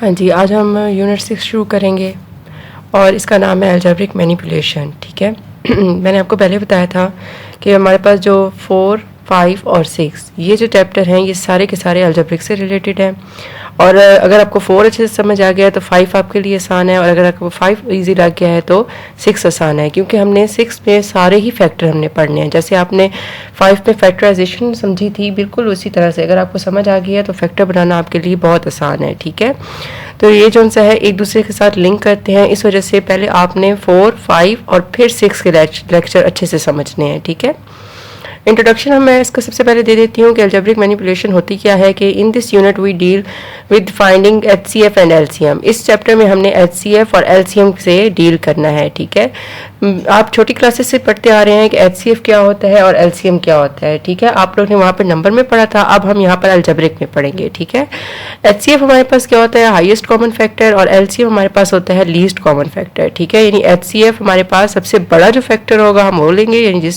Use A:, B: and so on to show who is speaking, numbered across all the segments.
A: हाँ जी, आज हम यूनिट 6 शुरू करेंगे और इसका नाम है अलजेब्रिक मैनिपुलेशन। ठीक है। मैंने आपको पहले बताया था कि हमारे पास जो 4, 5 और 6 ये जो चैप्टर हैं ये सारे के सारे अलजेब्रिक से रिलेटेड हैं। और अगर आपको 4 अच्छे से समझ आ गया है तो 5 आपके लिए आसान है, और अगर आपको 5 इजी लग गया है तो 6 आसान है, क्योंकि हमने 6 में सारे ही फैक्टर हमने पढ़ने हैं। जैसे आपने 5 में फैक्टराइजेशन समझी थी, बिल्कुल उसी तरह से अगर आपको समझ आ गया है तो फैक्टर बनाना आपके लिए बहुत आसान है। ठीक है। तो ये जो सा है एक दूसरे के साथ लिंक करते हैं, इस वजह से पहले आपने 4, 5 और फिर 6 के लेक्चर अच्छे से समझने हैं। ठीक है। इंट्रोडक्शन मैं इसका सबसे पहले दे देती हूँ कि अलजेब्रिक मैनिपुलेशन होती क्या है। कि in this unit we deal with finding HCF and LCM. इस चैप्टर में हमने एचसीएफ और एलसीएम से डील करना है। ठीक है। आप छोटी क्लासेस से पढ़ते आ रहे हैं कि एचसीएफ क्या होता है और एलसीएम क्या होता है। ठीक है। आप लोग ने वहाँ पर नंबर में पढ़ा था, अब हम यहाँ पर अलजेब्रिक में पढ़ेंगे। ठीक है। एचसीएफ हमारे पास क्या होता है, हाईएस्ट कॉमन फैक्टर, और एलसीएम हमारे पास होता है लीस्ट कॉमन फैक्टर। ठीक है। यानी एचसीएफ हमारे पास सबसे बड़ा जो फैक्टर होगा हम वो लेंगे, यानी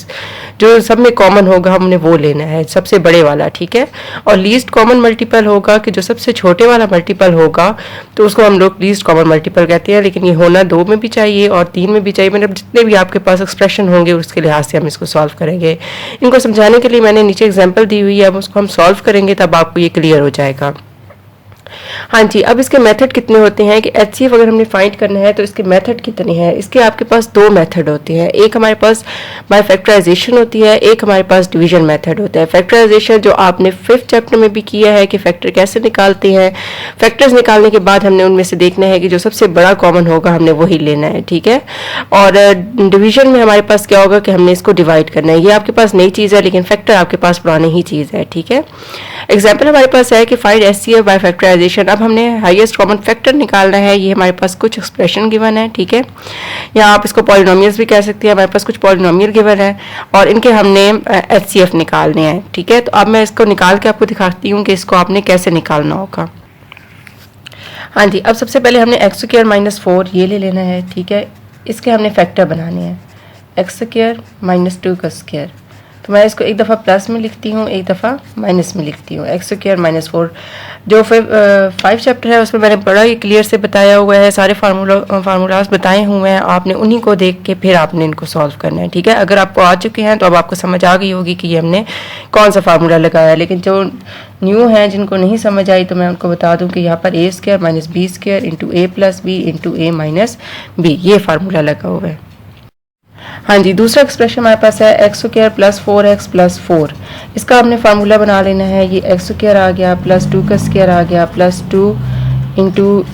A: जो सब में कॉमन होगा हमने वो लेना है, सबसे बड़े वाला। ठीक है। और लीस्ट कॉमन मल्टीपल होगा कि जो सबसे छोटे वाला मल्टीपल होगा तो उसको हम लोग लीस्ट कॉमन मल्टीपल कहते हैं। लेकिन ये होना 2 में भी चाहिए और 3 में भी चाहिए, मतलब जितने भी आपके पास एक्सप्रेशन होंगे उसके लिहाज से हम इसको सॉल्व करेंगे। इनको समझाने के लिए मैंने नीचे एग्जाम्पल दी हुई है, अब उसको हम सॉल्व करेंगे तब आपको ये क्लियर हो जाएगा। हाँ जी, अब इसके मेथड कितने होते हैं कि एचसीएफ अगर हमने फाइंड करना है तो इसके मेथड कितने हैं। इसके आपके पास 2 मेथड होते हैं, एक हमारे पास बाय फैक्टराइजेशन होती है, एक हमारे पास डिवीजन मेथड होता है। फैक्टराइजेशन जो आपने 5th चैप्टर में भी किया है कि फैक्टर कैसे निकालते हैं। फैक्टर्स निकालने के बाद हमने उनमें से देखना है कि जो सबसे बड़ा कॉमन होगा हमने वही लेना है। ठीक है। और डिवीजन में हमारे पास क्या होगा कि हमने इसको डिवाइड करना है। ये आपके पास नई चीज़ है लेकिन फैक्टर आपके पास पुरानी ही चीज़ है। ठीक है। एग्जाम्पल हमारे पास है कि फाइंड एचसीएफ बाय फैक्टराइजेशन। अब हमने हाईएस्ट कॉमन फैक्टर निकालना है। ये हमारे पास कुछ एक्सप्रेशन गिवन है। ठीक है। या आप इसको पॉलिनोमियल्स भी कह सकते हैं, हमारे पास कुछ पॉलिनोमियल गिवन है और इनके हमने एचसीएफ निकालने हैं। ठीक है। तो अब मैं इसको निकाल के आपको दिखाती हूँ कि इसको आपने कैसे निकालना होगा। हाँ जी, अब सबसे पहले हमने एक्स स्क्वायर माइनस 4 ये ले लेना है। ठीक है। इसके हमने फैक्टर बनाने हैं, एक्स स्क्वायर माइनस 2 का स्क्वायर। तो मैं इसको एक दफ़ा प्लस में लिखती हूँ, एक दफ़ा माइनस में लिखती हूँ। एक्स स्क्वायर माइनस 4 जो 5 चैप्टर है उसमें मैंने बड़ा ही क्लियर से बताया हुआ है, सारे फार्मूलाज बताए हुए हैं। आपने उन्हीं को देख के फिर आपने इनको सॉल्व करना है। ठीक है। अगर आपको आ चुके हैं तो अब आपको समझ आ गई होगी कि ये हमने कौन सा फार्मूला लगाया है। लेकिन जो न्यू हैं जिनको नहीं समझ आई तो मैं उनको बता दूं कि यहाँ पर a square minus b square into a plus b into a minus b ये फार्मूला लगा हुआ है। हाँ जी, दूसरा एक्सप्रेशन हमारे पास है x square plus 4x plus 4। इसका हमने फार्मूला बना लेना है। ये एक्स स्क्वायर आ गया प्लस 2 का स्क्वायर आ गया प्लस 2 इंटू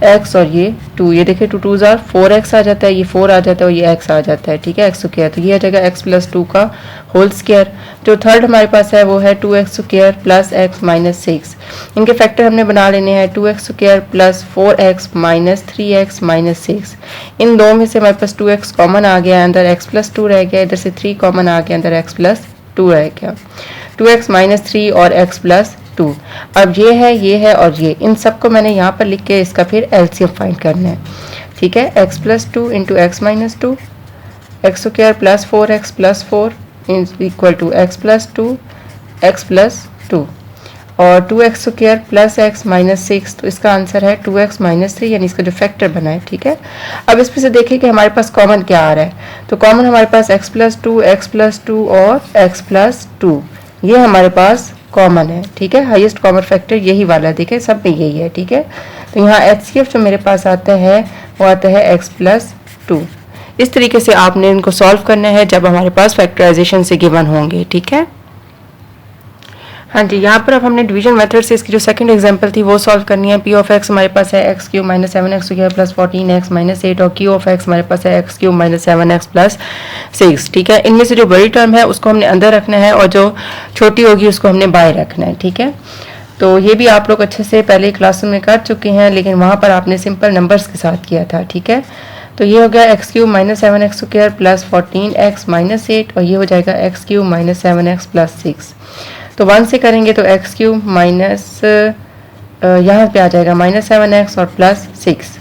A: एक्स और ये 2, ये देखिए 2 2 ज़ार 4x आ जाता है, ये 4 आ जाता है और ये x आ जाता है। ठीक है। एक्स स्क्वायर तो ये आ जाएगा x प्लस 2 का होल स्क्वायर। जो थर्ड हमारे पास है वो है 2x square plus x minus 6। इनके फैक्टर हमने बना लेने हैं 2x square plus 4x minus 3x minus 6। इन दो में से हमारे पास 2x कॉमन आ गया, अंदर x प्लस 2 रह गया, इधर से 3 कॉमन आ गया, अंदर x प्लस 2 रह गया। 2x माइनस 3 और x प्लस 2। अब ये है और ये इन सबको मैंने यहाँ पर लिख के इसका फिर एलसीएम फाइंड करना है। ठीक है। x plus 2 into x minus 2, x square plus 4x plus 4 equal to x plus 2 x plus 2 और 2x square plus x minus 6। तो इसका आंसर है 2x माइनस 3, यानी इसका जो फैक्टर बना है। ठीक है। अब इसमें से देखें कि हमारे पास कॉमन क्या आ रहा है। तो कॉमन हमारे पास x प्लस 2 और x प्लस 2 ये हमारे पास कॉमन है। ठीक है। हाईएस्ट कॉमन फैक्टर यही वाला है, देखें सब में यही है। ठीक है। तो यहाँ एचसीएफ जो मेरे पास आता है वो आता है x प्लस 2। इस तरीके से आपने इनको सॉल्व करना है जब हमारे पास फैक्टराइजेशन से गिवन होंगे। ठीक है। हाँ जी, यहाँ पर अब हमने डिवीजन मेथड से इसकी जो सेकंड एग्जांपल थी वो सॉल्व करनी है। पी ऑफ एक्स हमारे पास है x cube minus 7x square plus 14x minus 8 और क्यू ऑफ एक्स हमारे पास है x cube minus 7x plus 6। ठीक है। इनमें से जो बड़ी टर्म है उसको हमने अंदर रखना है और जो छोटी होगी उसको हमने बाय रखना है। ठीक है। तो ये भी आप लोग अच्छे से पहले क्लास में कर चुके हैं, लेकिन वहाँ पर आपने सिंपल नंबर्स के साथ किया था। ठीक है। तो ये हो गया x cube minus 7x square plus 14x minus 8 और ये हो जाएगा x cube minus 7x plus 6। तो 1 से करेंगे तो एक्स क्यूब माइनस यहाँ पे आ जाएगा माइनस 7x और प्लस 6।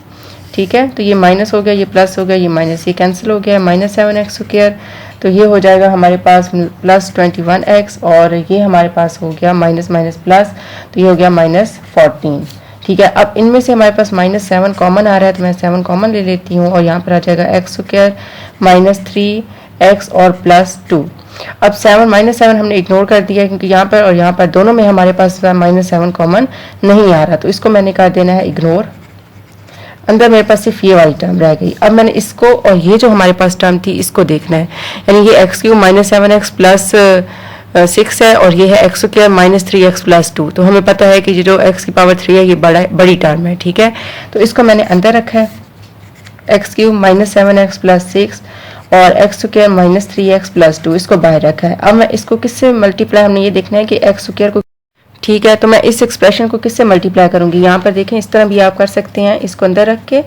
A: ठीक है। तो ये माइनस हो गया, ये प्लस हो गया, ये माइनस ये कैंसिल हो गया, माइनस 7x स्क्वायर। तो ये हो जाएगा हमारे पास प्लस 21x और ये हमारे पास हो गया माइनस माइनस प्लस, तो ये हो गया माइनस 14। ठीक है। अब इनमें से हमारे पास -7 कॉमन आ रहा है, तो मैं 7 कॉमन ले लेती हूँ और यहाँ पर आ जाएगा x² -3x और +2। अब 7 -7 हमने इग्नोर कर दिया क्योंकि यहाँ पर और यहाँ पर दोनों में हमारे पास -7 कॉमन नहीं आ रहा, तो इसको मैंने कर देना है इग्नोर। अंदर मेरे पास सिर्फ ये वाली टर्म रह गई। अब मैंने इसको और ये जो हमारे पास टर्म थी इसको देखना है, यानी ये x³ -7x + 6 है और ये है x² -3x + 2। तो हमें पता है कि ये जो x की पावर 3 है ये बड़ी टर्म है, ठीक है। तो इसको मैंने अंदर रखा है, x³ -7x + 6 और x² -3x + 2 इसको बाहर रखा है। अब मैं इसको किससे मल्टीप्लाई, हमने ये देखना है कि x² को, ठीक है। तो मैं इस एक्सप्रेशन को किससे मल्टीप्लाई करूंगी, यहाँ पर देखें इस तरह भी आप कर सकते हैं, इसको अंदर रख के।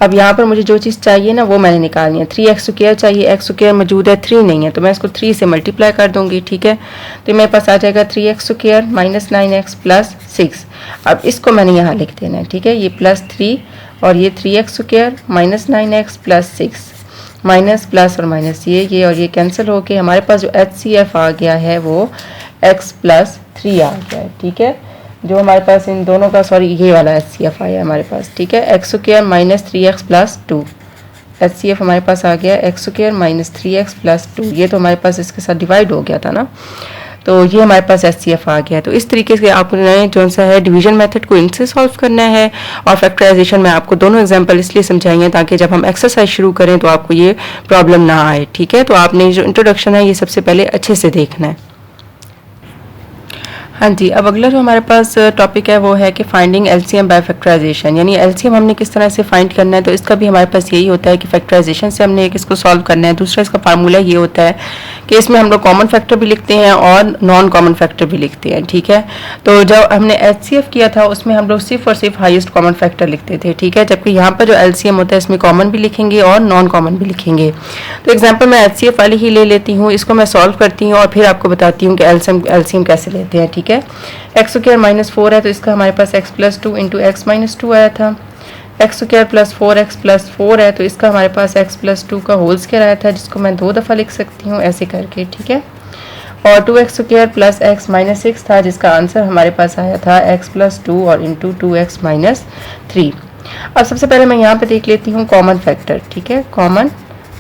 A: अब यहाँ पर मुझे जो चीज़ चाहिए ना वो मैंने निकालनी है, 3x² चाहिए, x² मौजूद है, 3 नहीं है, तो मैं इसको 3 से मल्टीप्लाई कर दूंगी, ठीक है। तो मेरे पास आ जाएगा 3x² -9x + 6। अब इसको मैंने यहाँ लिख देना है, ठीक है, ये +3 और ये 3x² -9x + 6 माइनस प्लस और माइनस ये और ये कैंसिल होके हमारे पास जो HCF आ गया है वो x + 3 आ गया है, ठीक है। जो हमारे पास इन दोनों का, सॉरी ये वाला HCF आया है हमारे पास, ठीक है, x² -3x + 2 HCF हमारे पास आ गया x² -3x + 2। ये तो हमारे पास इसके साथ डिवाइड हो गया था ना, तो ये हमारे पास HCF आ गया। तो इस तरीके से आपने जो सा है डिवीजन मेथड को इनसे सॉल्व करना है। और फैक्टराइजेशन में आपको दोनों एग्जांपल इसलिए समझाएंगे ताकि जब हम एक्सरसाइज शुरू करें तो आपको ये प्रॉब्लम ना आए, ठीक है। तो आपने जो इंट्रोडक्शन है ये सबसे पहले अच्छे से देखना है। हाँ जी, अब अगला जो हमारे पास टॉपिक है वो है कि फाइंडिंग एलसीएम बाय फैक्टराइजेशन, यानी एलसीएम हमने किस तरह से फाइंड करना है। तो इसका भी हमारे पास यही होता है कि फैक्टराइजेशन से हमने एक इसको सॉल्व करना है। दूसरा इसका फार्मूला ये होता है कि इसमें हम लोग कॉमन फैक्टर भी लिखते हैं और नॉन कॉमन फैक्टर भी लिखते हैं, ठीक है। तो जब हमने एचसीएफ किया था उसमें हम लोग सिर्फ और सिर्फ हाईएस्ट कॉमन फैक्टर लिखते थे, ठीक है, जबकि यहाँ पर जो एलसीएम होता है इसमें कॉमन भी लिखेंगे और नॉन कॉमन भी लिखेंगे। तो एग्जाम्पल मैं एचसीएफ वाली ही ले लेती हूँ, इसको मैं सॉल्व करती हूँ और फिर आपको बताती हूँ कि एलसीएम कैसे लेते हैं, ठीक है। x² -4 है तो इसका हमारे पास x + 2 × x - 2 आया था। x² + 4x + 4 है तो इसका हमारे पास x + 2 का होल स्क्वायर आया था, जिसको मैं 2 दफ़ा लिख सकती हूँ ऐसे करके, ठीक है। और 2x² + x - 6 था जिसका आंसर हमारे पास आया था x + 2 और इंटू 2x - 3। अब सबसे पहले मैं यहाँ पे देख लेती हूँ कॉमन फैक्टर, ठीक है, कॉमन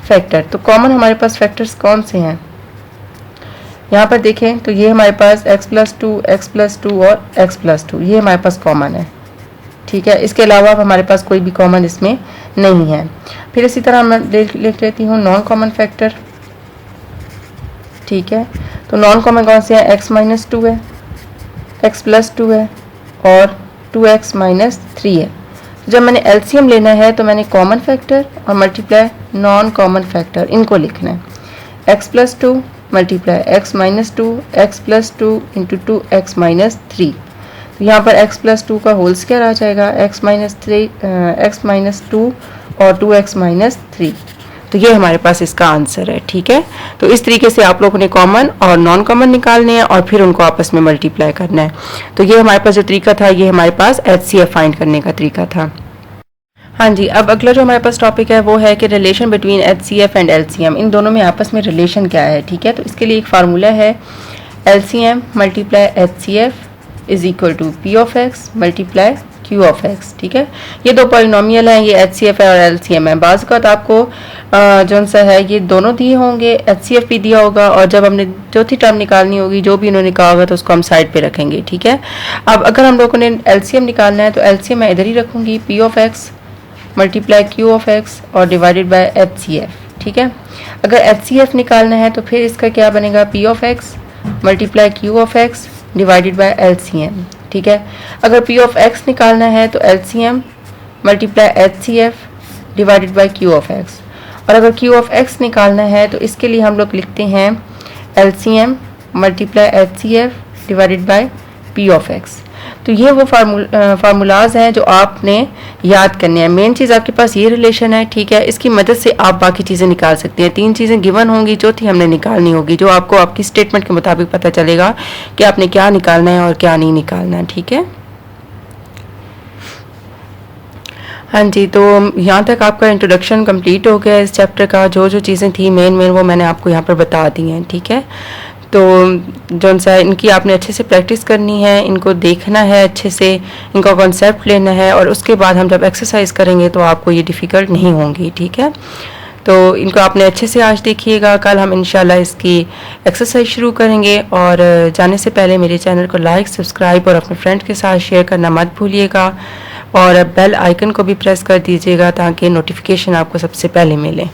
A: फैक्टर। तो कॉमन हमारे पास फैक्टर्स कौन से हैं यहाँ पर देखें तो ये हमारे पास x + 2, x + 2 और x + 2 ये हमारे पास कॉमन है, ठीक है। इसके अलावा हमारे पास कोई भी कॉमन इसमें नहीं है। फिर इसी तरह मैं लिख लेती हूँ नॉन कॉमन फैक्टर, ठीक है। तो नॉन कॉमन कौन से हैं, x - 2 है, x + 2 है और 2x - 3 है। जब मैंने एलसीएम लेना है तो मैंने कॉमन फैक्टर और मल्टीप्लाई नॉन कॉमन फैक्टर इनको लिखना है। x + 2 multiply x - 2 x + 2 into 2x - 3। तो यहाँ पर x + 2 का होल स्क्वायर आ जाएगा, x - 2 और 2x - 3। तो ये हमारे पास इसका आंसर है, ठीक है। तो इस तरीके से आप लोगों ने कॉमन और नॉन कॉमन निकालने हैं और फिर उनको आपस में मल्टीप्लाई करना है। तो ये हमारे पास जो तरीका था ये हमारे पास HCF फाइंड करने का तरीका था। हाँ जी, अब अगला जो हमारे पास टॉपिक है वो है कि relation between HCF and LCM, इन दोनों में आपस में रिलेशन क्या है, ठीक है। तो इसके लिए एक फार्मूला है LCM × HCF = P(x) × Q(x), ठीक है। ये दो पॉलिनोमियल हैं, ये HCF है और LCM है। बाज़ वक़्त आपको जो सा है ये दोनों दिए होंगे, HCF भी दिया होगा और जब हमने चौथी टर्म निकालनी होगी जो भी इन्होंने कहा होगा तो उसको हम साइड पे रखेंगे, ठीक है। अब अगर हम लोगों ने LCM निकालना है तो LCM मैं इधर ही रखूँगी, P(x) × Q(x) और डिवाइडेड बाय HCF, ठीक है। अगर HCF निकालना है तो फिर इसका क्या बनेगा, P(x) × Q(x) divided by LCM, ठीक है। अगर P(x) निकालना है तो LCM × HCF divided by Q(x) और अगर Q(x) निकालना है तो इसके लिए हम लोग लिखते हैं LCM × HCF divided by P(x). तो ये वो फार्मूलाज हैं जो आपने याद करने हैं। मेन चीज़ आपके पास ये रिलेशन है, ठीक है। इसकी मदद से आप बाकी चीज़ें निकाल सकते हैं। 3 चीज़ें गिवन होंगी, चौथी हमने निकालनी होगी, जो आपको आपकी स्टेटमेंट के मुताबिक पता चलेगा कि आपने क्या निकालना है और क्या नहीं निकालना है, ठीक है। हाँ जी, तो यहाँ तक आपका इंट्रोडक्शन कंप्लीट हो गया इस चैप्टर का। जो जो चीज़ें थी मेन वो मैंने आपको यहाँ पर बता दी हैं, ठीक है। तो जो सा इनकी आपने अच्छे से प्रैक्टिस करनी है, इनको देखना है अच्छे से, इनका कॉन्सेप्ट लेना है, और उसके बाद हम जब एक्सरसाइज करेंगे तो आपको ये डिफ़िकल्ट नहीं होंगी, ठीक है। तो इनको आपने अच्छे से आज देखिएगा, कल हम इंशाल्लाह इसकी एक्सरसाइज शुरू करेंगे। और जाने से पहले मेरे चैनल को लाइक, सब्सक्राइब और अपने फ्रेंड के साथ शेयर करना मत भूलिएगा, और बेल आइकन को भी प्रेस कर दीजिएगा ताकि नोटिफिकेशन आपको सबसे पहले मिले।